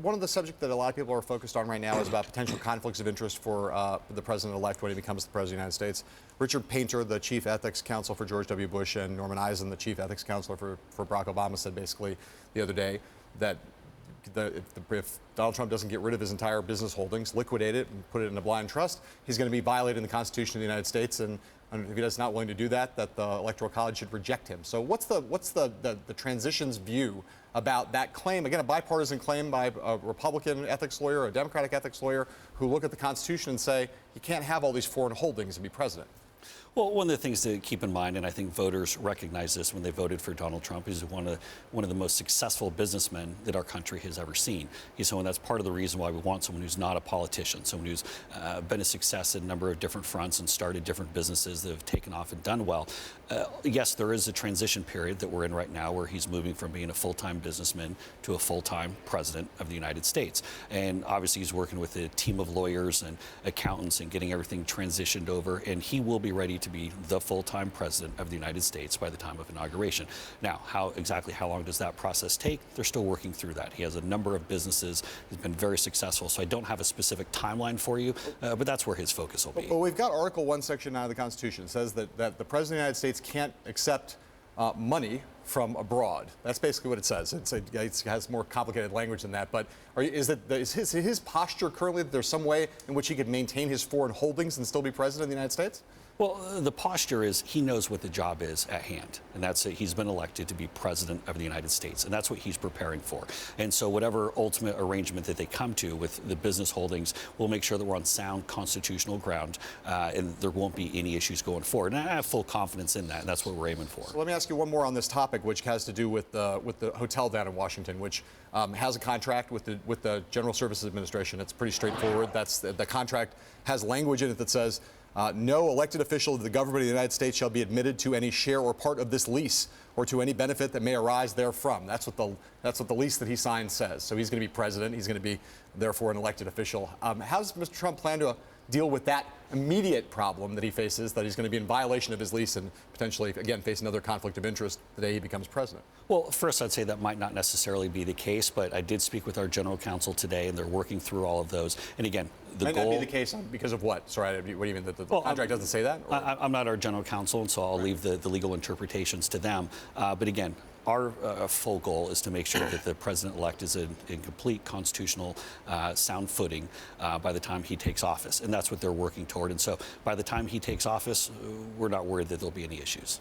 One of the subjects that a lot of people are focused on right now is about potential conflicts of interest for the president-elect when he becomes the president of the United States. Richard Painter, the chief ethics counsel for George W. Bush, and Norman Eisen, the chief ethics counselor for Barack Obama, said basically the other day that if Donald Trump doesn't get rid of his entire business holdings, liquidate it, and put it in a blind trust, he's going to be violating the Constitution of the United States. And if he is not willing to do that, that the Electoral College should reject him. So what's the transition's view about that claim? Again, a bipartisan claim by a Republican ethics lawyer, a Democratic ethics lawyer, who look at the Constitution and say you can't have all these foreign holdings and be president. Well, one of the things to keep in mind, and I think voters recognize this when they voted for Donald Trump, he's one of the most successful businessmen that our country has ever seen. He's someone that's part of the reason why we want someone who's not a politician, someone who's been a success in a number of different fronts and started different businesses that have taken off and done well. Yes, there is a transition period that we're in right now where he's moving from being a full-time businessman to a full-time president of the United States. And obviously he's working with a team of lawyers and accountants and getting everything transitioned over, and he will be ready to be the full-time president of the United States by the time of inauguration. Now, how long does that process take? They're still working through that. He has a number of businesses. He's been very successful, so I don't have a specific timeline for you, but that's where his focus will be. Well, we've got Article 1, Section 9 of the Constitution. It says that the President of the United States can't accept money from abroad. That's basically what it says. It has more complicated language than that. But is his posture currently that there's some way in which he could maintain his foreign holdings and still be president of the United States? Well, the posture is he knows what the job is at hand, and that's it. He's been elected to be president of the United States, and that's what he's preparing for. And so whatever ultimate arrangement that they come to with the business holdings, we'll make sure that we're on sound constitutional ground, and there won't be any issues going forward. And I have full confidence in that, and that's what we're aiming for. So let me ask you one more on this topic, which has to do with the hotel down in Washington, which has a contract with the General Services Administration. It's pretty straightforward. The contract has language in it that says, no elected official of the government of the United States shall be admitted to any share or part of this lease or to any benefit that may arise therefrom. That's what the lease that he signed says. So he's going to be president. He's going to be, therefore, an elected official. How does Mr. Trump plan to deal with that immediate problem that he faces, that he's going to be in violation of his lease and potentially, again, face another conflict of interest the day he becomes president? Well, first, I'd say that might not necessarily be the case, but I did speak with our general counsel today, and they're working through all of those. And again, the might goal... not be the case because of what? Sorry, what do you mean? The contract doesn't say that? I'm not our general counsel, and so I'll leave the legal interpretations to them. But again, our full goal is to make sure that the president-elect is in complete constitutional sound footing by the time he takes office. And that's what they're working toward. And so by the time he takes office, we're not worried that there'll be any issues.